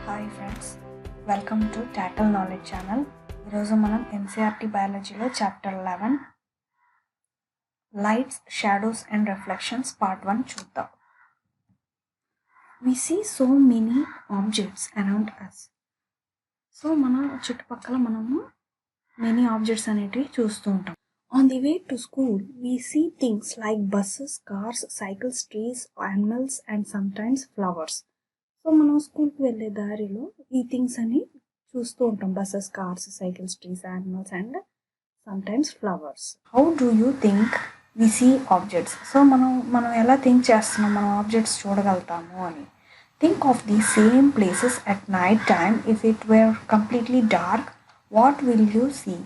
Hi friends, welcome to total knowledge channel. ఈరోజు మనం NCERT బయాలజీలో chapter 11 lights, shadows and reflections part 1 చూద్దాం. We see so many objects around us. So మన చుట్టుపక్కల మనము many objects అనేటివి చూస్తూ ఉంటాం. On the way to school we see things like buses, cars, cycles, trees, animals and sometimes flowers. So మనం స్కూల్కి వెళ్ళే దారిలో ఈ థింగ్స్ అని చూస్తూ ఉంటాం. Buses, cars, cycles, trees, animals and sometimes flowers. How do you think we see objects? So మనం ఎలా థింక్ చేస్తున్నాం మనం ఆబ్జెక్ట్స్ చూడగలుగుతాము అని. Think of the same places at night time. If it were completely dark, what will you see?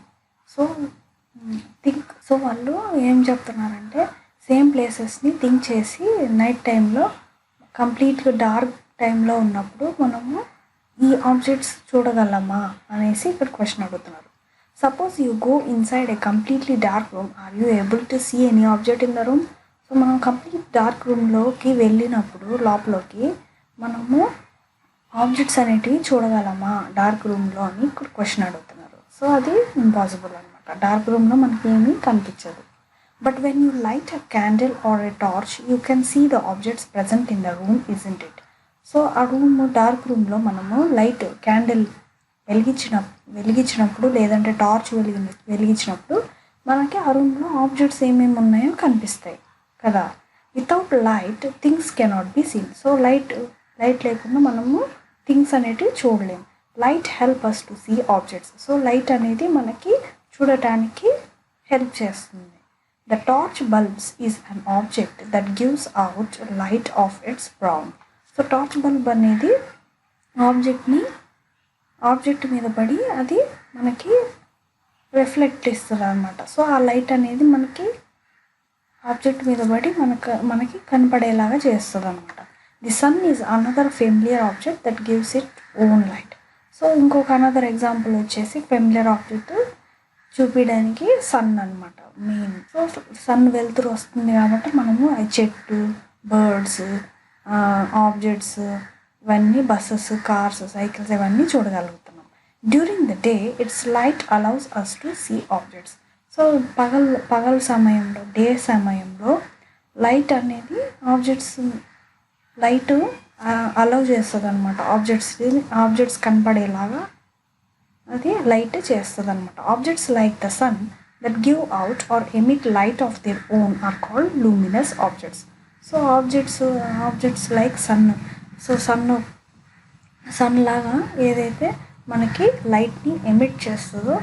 So వాళ్ళు ఏం చెప్తున్నారంటే same ప్లేసెస్ని థింక్ చేసి నైట్ టైంలో కంప్లీట్గా డార్క్ టైంలో ఉన్నప్పుడు మనము ఈ ఆబ్జెక్ట్స్ చూడగలమా అనేసి ఇక్కడ క్వశ్చన్ అడుగుతున్నారు. Suppose you go inside a completely dark room, are you able to see any object in the room? So మనం కంప్లీట్ డార్క్ రూమ్లోకి వెళ్ళినప్పుడు లోపలికి మనము ఆబ్జెక్ట్స్ అనేటివి చూడగలమా డార్క్ రూమ్లో అని ఇక్కడ క్వశ్చన్ అడుగుతున్నారు. సో అది ఇంపాసిబుల్ అనమాట. డార్క్ రూమ్లో మనకి ఏమీ కనిపించదు. But when you light a candle or a torch, you can see the objects present in the room, isn't it? So ఆ డార్క్ రూమ్లో మనము లైట్ క్యాండిల్ వెలిగించినప్పుడు లేదంటే టార్చ్ వెలిగించినప్పుడు మనకి ఆ రూమ్లో ఆబ్జెక్ట్స్ ఏమేమి ఉన్నాయో కనిపిస్తాయి కదా. Without light things cannot be seen. So light లేకుండా మనము థింగ్స్ అనేటివి చూడలేము. Light help us to see objects. So light అనేది మనకి చూడటానికి హెల్ప్ చేస్తుంది. The torch bulbs is an object that gives out light of its brown. So torch bulb అనేది object మీద పడి అది మనకి రిఫ్లెక్ట్ ఇస్తుంది అనమాట. సో ఆ లైట్ అనేది మనకి ఆబ్జెక్ట్ మీద పడి మనకి కనపడేలాగా చేస్తుంది అనమాట. The sun is another familiar object that gives it own light. So ఇంకొక అనదర్ ఎగ్జాంపుల్ వచ్చేసి ఫెమిలియర్ ఆబ్జెక్ట్ చూపించడానికి సన్ అనమాట మెయిన్. సో సన్ వెలుతురు వస్తుంది కాబట్టి మనము చెట్టు, బర్డ్స్, ఆబ్జెక్ట్స్ ఇవన్నీ బస్సెస్, కార్స్, సైకిల్స్ ఇవన్నీ చూడగలుగుతున్నాం. During the day its light allows us to see objects. So పగలు సమయంలో, డే సమయంలో లైట్ అనేది లైట్ అలౌ చేస్తుంది అనమాట. ఆబ్జెక్ట్స్ కనపడేలాగా అది లైట్ చేస్తుంది అనమాట. Objects like the sun that give out or emit light of their own are called luminous objects. So objects like sun. So sun లాగా ఏదైతే మనకి లైట్ని ఎమిట్ చేస్తుందో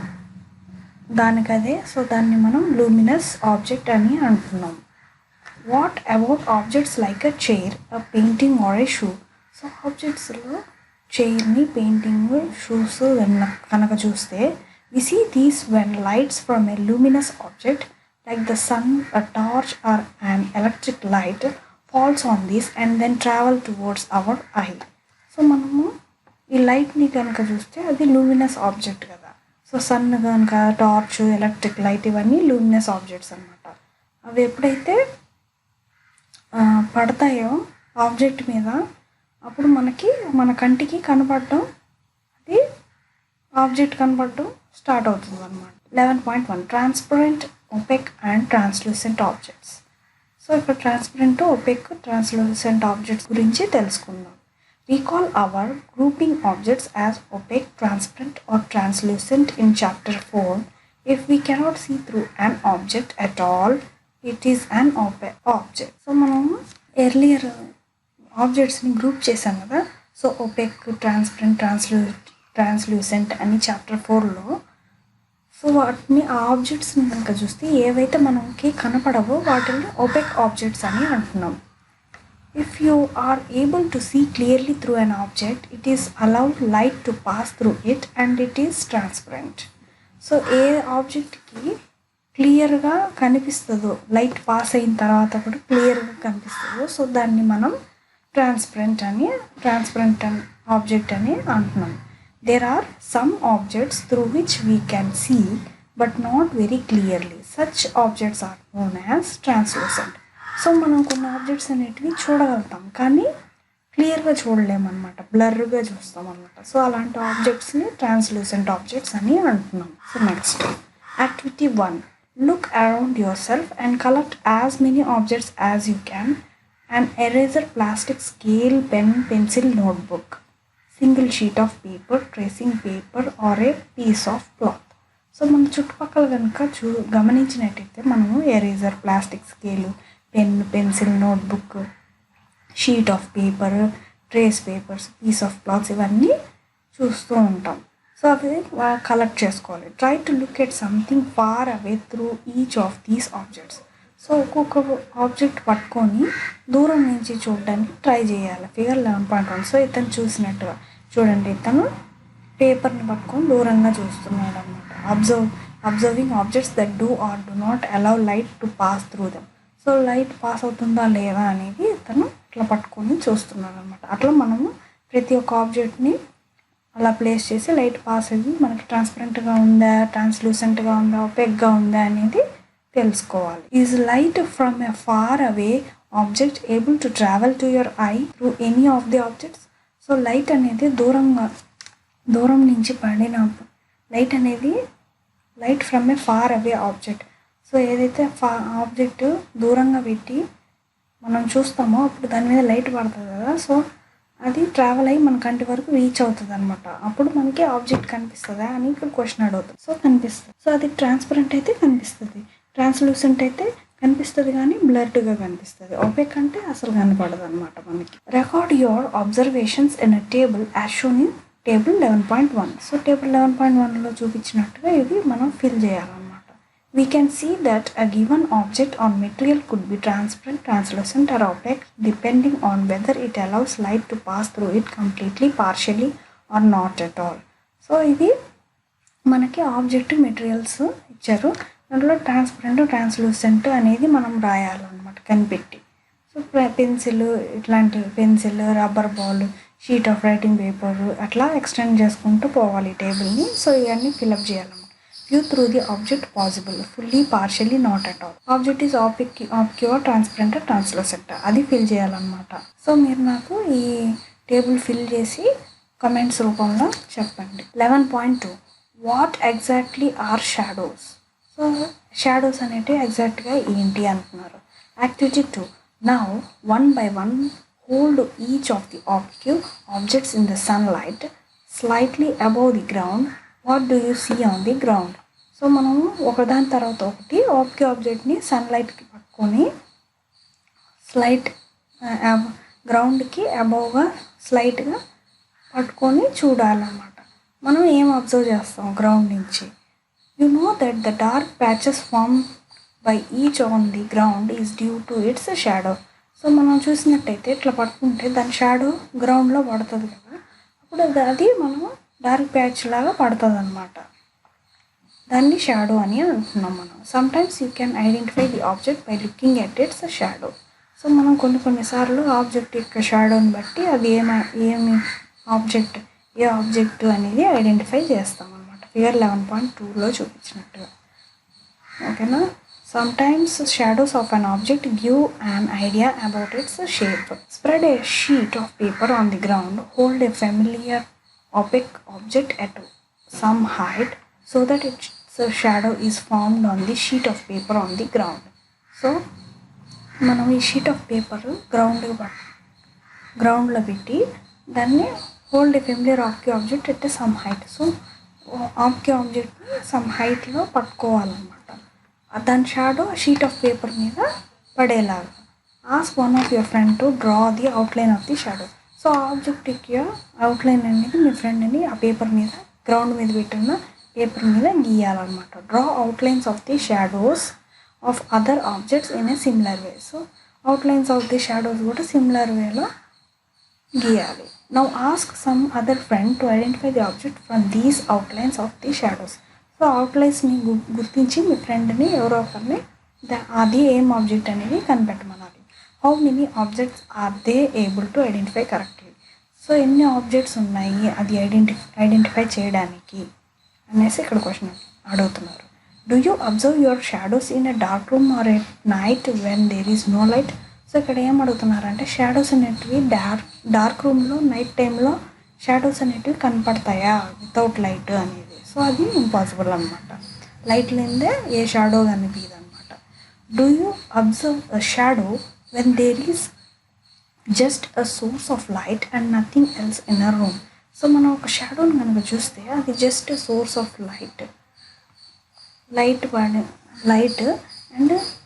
దానికదే. సో దాన్ని మనం లూమినస్ ఆబ్జెక్ట్ అని అంటున్నాం. What about objects like a chair, a painting or a shoe? So ఆబ్జెక్ట్స్లో చైర్ని, పెయింటింగ్, షూస్ కనుక చూస్తే we see these when lights from a luminous object like the sun, a torch or an electric light falls on these and then travel towards our eye. So మనము ఈ లైట్ని కనుక చూస్తే అది లూమినస్ ఆబ్జెక్ట్ కదా. So sun కనుక, torch, electric light ఇవన్నీ luminous objects అనమాట. అవి ఎప్పుడైతే పడతాయో ఆబ్జెక్ట్ మీద అప్పుడు మన కంటికి కనపడటం, అది ఆబ్జెక్ట్ కనపడటం స్టార్ట్ అవుతుంది అనమాట. 11.1 transparent, opaque and translucent objects. So ఇప్పుడు ట్రాన్స్పరెంట్, ఒపెక్, ట్రాన్స్లూసెంట్ ఆబ్జెక్ట్స్ గురించి తెలుసుకుందాం. Recall our grouping objects as opaque, transparent or translucent in chapter 4. If we cannot see through an object at all, it is an opaque object. So మనం earlier ఆబ్జెక్ట్స్ని group చేశాం కదా. So opaque, transparent, translucent అని chapter 4లో. So వాటిని ఆ ఆబ్జెక్ట్స్ని కనుక చూస్తే ఏవైతే మనకి కనపడవో వాటిని ఒపెక్ ఆబ్జెక్ట్స్ అని అంటున్నాం. If you are able to see clearly through an object, it is allowed light to pass through it and it is transparent. So ఏ ఆబ్జెక్ట్కి క్లియర్గా కనిపిస్తుందో, లైట్ పాస్ అయిన తర్వాత కూడా క్లియర్గా కనిపిస్తుందో, సో దాన్ని మనం ట్రాన్స్పరెంట్ ఆబ్జెక్ట్ అని అంటున్నాం. There are some objects through which we can see but not very clearly. Such objects are known as translucent. So మనం కొన్ని ఆబ్జెక్ట్స్ అనేటివి చూడగలుగుతాం కానీ క్లియర్గా చూడలేమన్నమాట, బ్లర్గా చూస్తాం అనమాట. సో అలాంటి ఆబ్జెక్ట్స్ని ట్రాన్స్లూసెంట్ ఆబ్జెక్ట్స్ అని అంటున్నాం. So next activity 1, look around your self and collect as many objects as you can. an eraser, plastic, scale, pen, pencil, notebook, single sheet of paper, tracing paper or a piece of cloth. So మన చుట్టుపక్కల కనుక గమనించినట్టయితే మనము eraser, plastic scale, pen, pencil, notebook, sheet of paper, trace papers, piece of cloths ఇవన్నీ చూస్తూ ఉంటాం. So అవి collect చేసుకోవాలి. Try to look at something far away through each of these objects. So ఒక్కొక్క ఆబ్జెక్ట్ పట్టుకొని దూరం నుంచి చూడడానికి ట్రై చేయాలి. ఫిగర్ 11.1. సో ఇతను చూసినట్టుగా చూడండి, ఇతను పేపర్ని పట్టుకొని దూరంగా చూస్తున్నాడు అనమాట. Observing objects that do or do not allow light to pass through them. So light pass అవుతుందా లేదా అనేది ఇతను ఇట్లా పట్టుకొని చూస్తున్నాడు అనమాట. అట్లా మనము ప్రతి ఒక్క ఆబ్జెక్ట్ని అలా ప్లేస్ చేసి లైట్ పాస్ అయ్యి మనకి ట్రాన్స్పరెంట్గా ఉందా, ట్రాన్స్లూసెంట్గా ఉందా, ఒపెక్గా ఉందా అనేది తెలుసుకోవాలి. Is light from a far away object able to travel to your eye through any of the objects. So light అనేది దూరం నుంచి పడిన light from a far away object. So ఏదైతే ఆబ్జెక్ట్ దూరంగా పెట్టి మనం చూస్తామో అప్పుడు దాని మీద లైట్ పడుతుంది కదా. సో అది ట్రావెల్ అయ్యి మన కంటి వరకు రీచ్ అవుతుంది అనమాట. అప్పుడు మనకి ఆబ్జెక్ట్ కనిపిస్తుందా అని ఇక్కడ క్వశ్చన్ అడుగుతుంది. సో కనిపిస్తుంది. సో అది ట్రాన్స్పరెంట్ అయితే కనిపిస్తుంది, ట్రాన్స్లూసెంట్ అయితే కనిపిస్తుంది కానీ బ్లర్డ్గా కనిపిస్తుంది, ఒపెక్ అంటే అసలు కనపడదు అనమాట మనకి. Record your observations in a table as shown in table 11.1. So table 11.1లో చూపించినట్టుగా ఇవి మనం ఫిల్ చేయాలన్నమాట. We can see that a given object or material could be transparent, translucent or opaque depending on whether it allows light to pass through it completely, partially or not at all. So ఇది మనకి object materials ఇచ్చారు, దాంట్లో transparent, translucent అనేది మనం రాయాలన్నమాట కనిపెట్టి. So pencil, ఇట్లాంటివి pencil, rubber ball, sheet of writing paper అట్లా ఎక్స్టెండ్ చేసుకుంటూ పోవాలి ఈ టేబుల్ని. సో ఇవన్నీ ఫిల్అప్ చేయాలన్నమాట. View through the object possible, fully, partially, not at all. Object is obscure, transparent, translucent అది ఫిల్ చేయాలన్నమాట. సో మీరు నాకు ఈ టేబుల్ ఫిల్ చేసి కమెంట్స్ రూపంలో చెప్పండి. 11.2, what exactly are shadows. So shadows అనేటివి ఎగ్జాక్ట్గా ఏంటి అంటున్నారు. Activity 2, now 1 by 1 hold each of the objects in the sunlight slightly above the ground. What do you see on the ground. So మనము ఒకదాని తర్వాత ఒకటి ఆబ్జెక్ట్ని సన్లైట్కి పట్టుకొని గ్రౌండ్కి అబౌవ్గా స్లైట్గా పట్టుకొని చూడాలన్నమాట. మనం ఏం అబ్జర్వ్ చేస్తాం గ్రౌండ్ నుంచి. You know that the dark patches form by each on the ground is due to its shadow. So మనం చూసినట్టయితే ఇట్లా పట్టుకుంటే దాని షాడో గ్రౌండ్లో పడుతుంది కదా, అప్పుడు అది మనం డార్క్ ప్యాచ్ లాగా పడుతుంది అనమాట. దాన్ని షాడో అని అంటున్నాం మనం. Sometimes you can identify the object by looking at its shadow. So మనం కొన్నిసార్లు ఆబ్జెక్ట్ యొక్క షాడోని బట్టి అది ఏ ఆబ్జెక్ట్ అనేది ఐడెంటిఫై చేస్తాం అనమాట. ఫిగర్ 11.2లో చూపించినట్టుగా. ఓకేనా. Sometimes shadows of an object give an idea about it's shape. Spread A sheet of paper on the ground. Hold a familiar opaque object at some height so that its shadow is formed on the sheet of paper on the ground. So మనం ఈ sheet of paper గ్రౌండ్లో పెట్టి దాన్ని hold a familiar object at some height. So ఆబ్జెక్ట్ని some హైట్లో పట్టుకోవాలన్నమాట. దాని shadow sheet of paper మీద పడేలాగా. Ask one of your friend to draw the outline of the shadow. So object యొక్క అవుట్లైన్ అనేది మీ ఫ్రెండ్ని ఆ పేపర్ మీద, గ్రౌండ్ మీద పెట్టిన పేపర్ మీద గీయాలన్నమాట. Draw outlines of the shadows of other objects in a similar way. So outlines of the shadows కూడా సిమిలర్ వేలో గీయాలి. Now ask some other friend to identify the object from these outlines of the shadows. So అవుట్లైన్స్ని గుర్తించి మీ ఫ్రెండ్ని ఎవరో ఒకరిని అది ఏం ఆబ్జెక్ట్ అనేది కనిపెట్టమనాలి. How many objects are they able to identify correctly. So ఎన్ని ఆబ్జెక్ట్స్ ఉన్నాయి అది ఐడెంటిఫై చేయడానికి అనేసి ఇక్కడ క్వశ్చన్ అడుగుతున్నారు. Do you observe your shadows in a dark room or at night when there is no light. So ఇక్కడ ఏం అడుగుతున్నారంటే షాడోస్ అనేటివి డార్క్ రూమ్లో నైట్ టైంలో షాడోస్ అనేటివి కనపడతాయా వితౌట్ లైట్ అనేది. సో అది ఇంపాసిబుల్ అనమాట. లైట్ లేనిదే ఏ షాడో కనిపించదు అనమాట. Do you observe a shadow when there is just a source of light and nothing else in a room. So మనం ఒక షాడోని కనుక చూస్తే అది just source of light and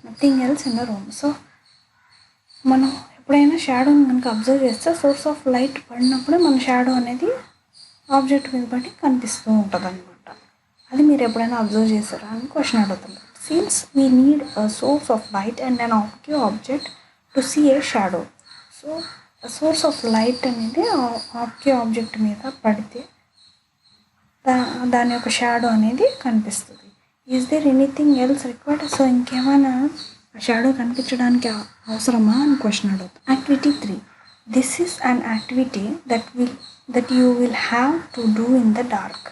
nothing else in a room. So మనం ఎప్పుడైనా షాడోని కనుక observe చేస్తే సోర్స్ ఆఫ్ లైట్ పడినప్పుడే మన షాడో అనేది ఆబ్జెక్ట్ మీద బట్టి కనిపిస్తూ ఉంటుంది అనమాట. అది మీరు ఎప్పుడైనా అబ్జర్వ్ చేస్తారా అని క్వశ్చన్ అడుగుతున్నారు. Since we need a source of light and an objective object to see a shadow. So source of light అనేది ఆబ్జెక్ట్ మీద పడితే దాని యొక్క షాడో అనేది కనిపిస్తుంది. Is there anything else required. So ఇంకేమైనా షాడో కనిపించడానికి అవసరమా అని క్వశ్చన్ అడుగుతాం. Activity 3. This is an activity that you will have to do in the dark.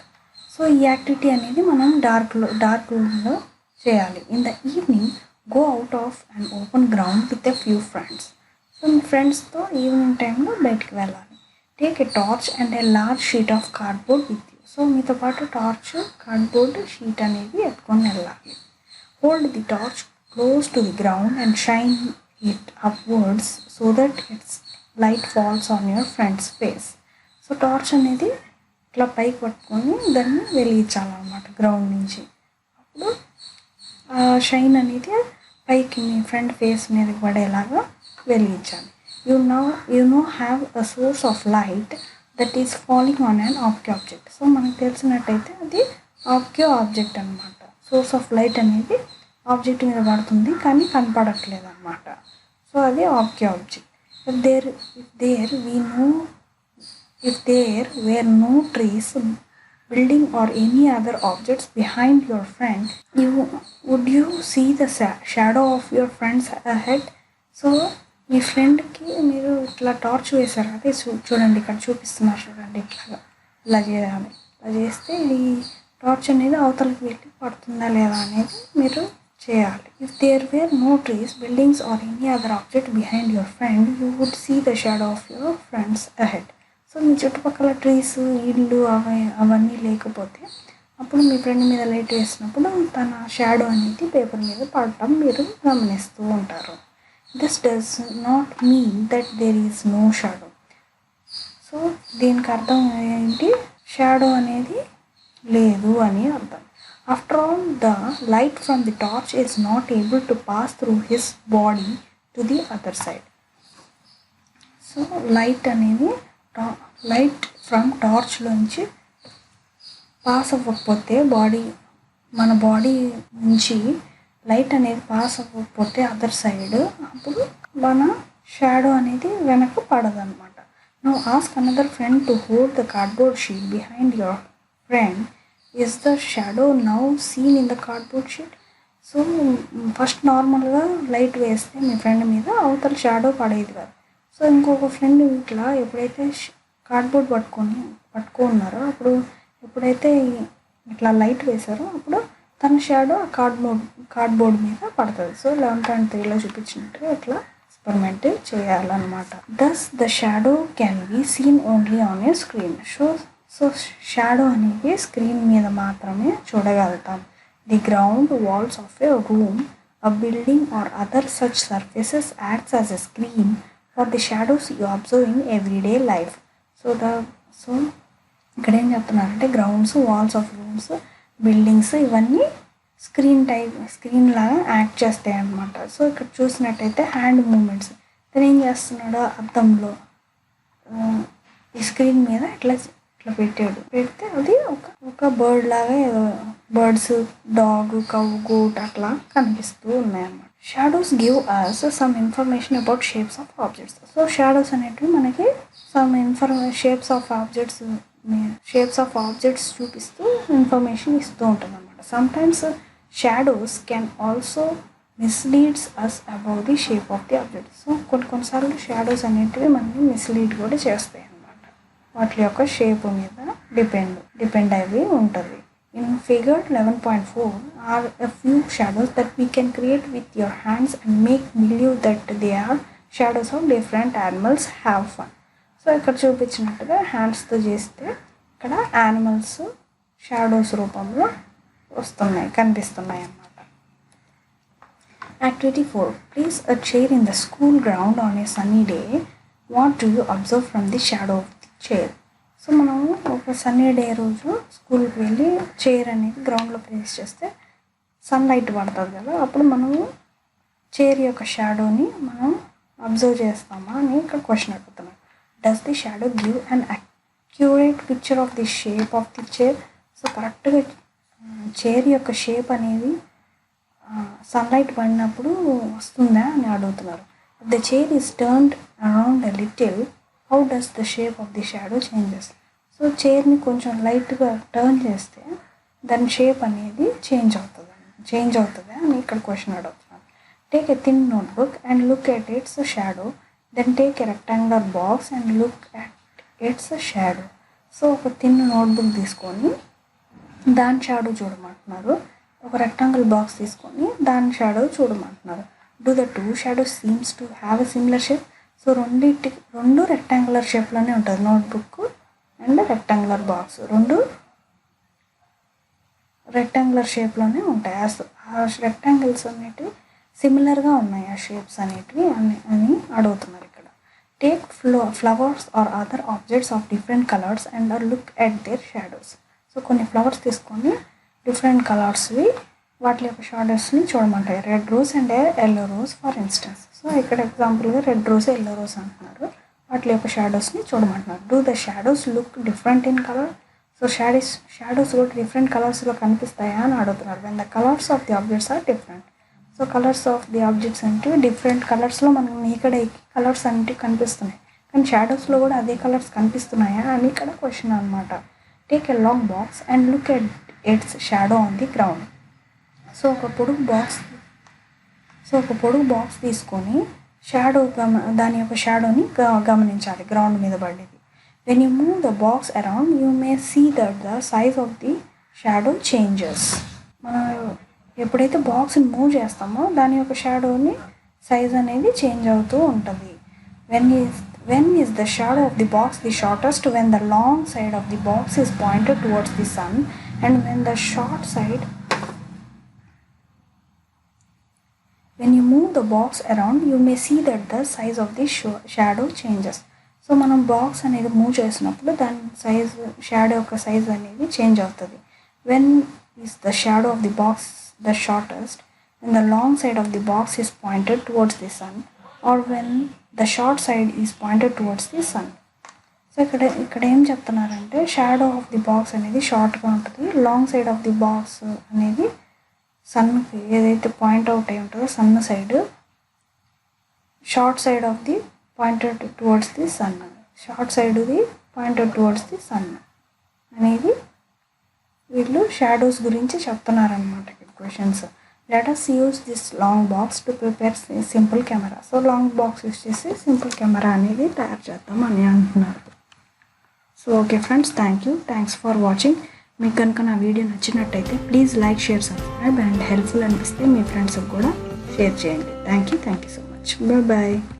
So ఈ యాక్టివిటీ అనేది మనం డార్క్ రూమ్లో చేయాలి. In the evening go out of and open ground with a few friends. So మీ ఫ్రెండ్స్తో evening టైంలో బయటికి వెళ్ళాలి. Take a torch and a large sheet of cardboard with you. So మీతో పాటు టార్చ్ కార్డ్బోర్డ్ షీట్ అనేది ఎత్తుకొని వెళ్ళాలి. Hold the torch close to the ground and shine it upwards so that its light falls on your friend's face. So torch అనేది ఇట్లా పైకి పట్టుకొని దాన్ని వెలిగించాలన్నమాట గ్రౌండ్ నుంచి. అప్పుడు షైన్ అనేది పైకి మీ ఫ్రెండ్ ఫేస్ మీదకి పడేలాగా వెలిగించాలి. You know have a source of light that is falling on an object. So మనకు తెలిసినట్టయితే అది ఆబ్జెక్ట్ అనమాట. సోర్స్ ఆఫ్ లైట్ అనేది ఆబ్జెక్ట్ మీద పడుతుంది కానీ కనపడట్లేదు అనమాట. సో అది object. If there were no trees, building or any other objects behind your friend, would you see the shadow of your friends ahead. So మీ ఫ్రెండ్కి మీరు ఇట్లా టార్చ్ వేశారు అదే చూడండి, ఇక్కడ చూపిస్తున్నారు చూడండి, ఇలా చేయాలి. ఇలా చేస్తే ఈ టార్చ్ అనేది అవతలకి వెళ్ళి పడుతుందా లేదా అనేది మీరు చేయాలి. If there were no trees, buildings or any other object behind your friend, you would see the shadow of your friends ahead. So మీ చుట్టుపక్కల ట్రీస్, ఇళ్ళు అవన్నీ లేకపోతే అప్పుడు మీ ఫ్రెండ్ మీద లైట్ వేసినప్పుడు తన షాడో అనేది పేపర్ మీద పడటం మీరు గమనిస్తూ ఉంటారు. This does not mean that there is no shadow. So దీనికి అర్థం ఏంటి? షాడో అనేది లేదు అని అర్థం. After all, the light from the torch is not able to pass through his body to the other side. So light అనేది light from టార్చ్లోంచి pass అవ్వకపోతే మన బాడీ నుంచి లైట్ అనేది పాస్ అవ్వకపోతే అదర్ సైడ్, అప్పుడు మన షాడో అనేది వెనక్కి పడదన్నమాట. Now ask another friend to hold the cardboard sheet behind your friend. Is the shadow now seen in the cardboard sheet? So first నార్మల్గా లైట్ వేస్తే మీ ఫ్రెండ్ మీద అవతల షాడో పడేది కాదు. సో ఇంకొక ఫ్రెండ్ ఇట్లా ఎప్పుడైతే కార్డ్బోర్డ్ పట్టుకున్నారో అప్పుడు ఎప్పుడైతే ఇట్లా లైట్ వేశారో అప్పుడు తన షాడో కార్డ్బోర్డ్ మీద పడుతుంది. సో 11.3లో చూపించినట్టుగా ఇట్లా ఎక్స్పెరిమెంట్ చేయాలన్నమాట. Thus the shadow can be seen only on a screen. So shadow అనేది స్క్రీన్ మీద మాత్రమే చూడగలుగుతాం. The ground walls of a room, a building or other such surfaces acts as a screen for the shadows you observe in everyday life. So ఇక్కడ ఏం చెప్తున్నారంటే grounds, walls of rooms, buildings ఇవన్నీ screen లాగా act చేస్తాయి అన్నమాట. So ఇక్కడ చూసినట్టయితే hand moments, తను ఏం చేస్తున్నాడో అద్దంలో ఈ స్క్రీన్ మీద ఇట్లా పెడితే అది ఒక బర్డ్ లాగా, ఏదో బర్డ్స్, డాగ్, కవ్, గోట్ అట్లా కనిపిస్తూ ఉన్నాయన్నమాట. Shadows give us some information about shapes of objects. So shadows అనేటివి మనకి సమ్ షేప్స్ ఆఫ్ ఆబ్జెక్ట్స్ చూపిస్తూ ఇన్ఫర్మేషన్ ఇస్తూ ఉంటుంది అనమాట. Sometimes shadows can also misleads us about the shape of the object. So కొన్నిసార్లు షాడోస్ అనేటివి మనకి మిస్లీడ్ కూడా చేస్తాయి అన్నమాట. వాటి యొక్క షేప్ మీద డిపెండ్ అయ్యి ఉంటుంది. In figure 11.4 are a few shadows that we can create with your hands and make believe that they are shadows of different animals have fun. So ఇక్కడ చూపించినట్టుగా హ్యాండ్స్తో చేస్తే ఇక్కడ యానిమల్స్ షాడోస్ రూపంలో కనిపిస్తున్నాయి అన్నమాట. Activity 4. Place a chair in the school ground on a sunny day. What do you observe from the shadow of the chair? So మనం ఒక sunny day రోజు స్కూల్కి వెళ్ళి చైర్ అనేది గ్రౌండ్లో ప్లేస్ చేస్తే సన్లైట్ పడుతుంది కదా, అప్పుడు మనము చైర్ యొక్క షాడోని మనం అబ్జర్వ్ చేస్తామా అని ఇక్కడ క్వశ్చన్ అడుగుతున్నాం. Does the shadow give an accurate picture of the shape of the chair? So కరెక్ట్గా చైర్ యొక్క షేప్ అనేది సన్లైట్ పడినప్పుడు వస్తుందా అని అడుగుతున్నారు. The chair is turned around a little, how does the shape of the shadow changes? So చైర్ని కొంచెం లైట్గా టర్న్ చేస్తే దాని షేప్ అనేది చేంజ్ అవుతుంది అని ఇక్కడ క్వశ్చన్ అడుగుతున్నారు. Take a thin notebook and look at its shadow, then take a rectangular box and look at its shadow. So ఒక థిన్ నోట్బుక్ తీసుకొని దాని షాడో చూడమంటున్నారు. ఒక రెక్టాంగిల్ బాక్స్ తీసుకొని దాని షాడో చూడమంటున్నారు. Do the two shadows seems to have a similar shape? So రెండు rectangular షేప్లోనే ఉంటుంది. నోట్బుక్ అండ్ రెక్టాంగులర్ బాక్స్ రెండు రెక్టాంగులర్ షేప్లోనే ఉంటాయి. ఆ రెక్టాంగిల్స్ అనేటివి సిమిలర్గా ఉన్నాయి ఆ షేప్స్ అనేటివి అని అడుగుతున్నారు ఇక్కడ. Take flowers or other objects of different colours and look at their shadows. So కొన్ని ఫ్లవర్స్ తీసుకొని డిఫరెంట్ కలర్స్వి వాటి యొక్క షాడోస్ని చూడమంటాయి. Red rose and yellow rose for instance. So ఇక్కడ ఎగ్జాంపుల్గా రెడ్ రోజ్ ఎల్లో రోజ్ అంటున్నారు, వాటి యొక్క షాడోస్ని చూడమంటున్నారు. Do the shadows look different in colour? So shadows కూడా డిఫరెంట్ కలర్స్లో కనిపిస్తాయా అని అడుగుతున్నారు. When the colours of the objects are different. So colours of the objects అంటే డిఫరెంట్ కలర్స్లో మనకు ఇక్కడ కలర్స్ అంటే కనిపిస్తున్నాయి, కానీ షాడోస్లో కూడా అదే కలర్స్ కనిపిస్తున్నాయా అని ఇక్కడ క్వశ్చన్ అనమాట. Take a long box and look at its shadow on the ground. So ఒక పొడుగు బాక్స్ తీసుకొని దాని యొక్క షాడోని గమనించాలి గ్రౌండ్ మీద పడేది. When you move the box around you may see that the size of the shadow changes. మనం ఎప్పుడైతే బాక్స్ని మూవ్ చేస్తామో దాని యొక్క షాడోని సైజ్ అనేది చేంజ్ అవుతూ ఉంటుంది. When is the shadow of the box the shortest? When the long side of the box is pointed towards the sun, and when you move the box around you may see that the size of the shadow changes. So మనం box అనేది move చేసినప్పుడు దాని shadow యొక్క size అనేది change అవుతుంది. When is the shadow of the box the shortest? when the long side of the box is pointed towards the sun, or when the short side is pointed towards the sun. So ఇక్కడ ఏం చెప్తున్నారంటే shadow of the box అనేది షార్ట్గా ఉంటుంది, long side of the box అనేది సన్కి ఏదైతే point out అయి ఉంటుందో sun side, short side of the pointed towards the sun, short సైడ్ది పాయింటెడ్ టువర్డ్స్ ది సన్ అనేది వీళ్ళు షాడోస్ గురించి చెప్తున్నారనమాట ఇక్కడ questions. Let us use this long box to prepare simple camera. So long box use చేసి సింపుల్ కెమెరా అనేది తయారు చేద్దాం అని అంటున్నారు. So okay friends, thanks for watching. మీకు కనుక నా వీడియో నచ్చినట్టయితే please like, share, subscribe and helpful అనిపిస్తే మీ ఫ్రెండ్స్కి కూడా షేర్ చేయండి. Thank you so much. Bye.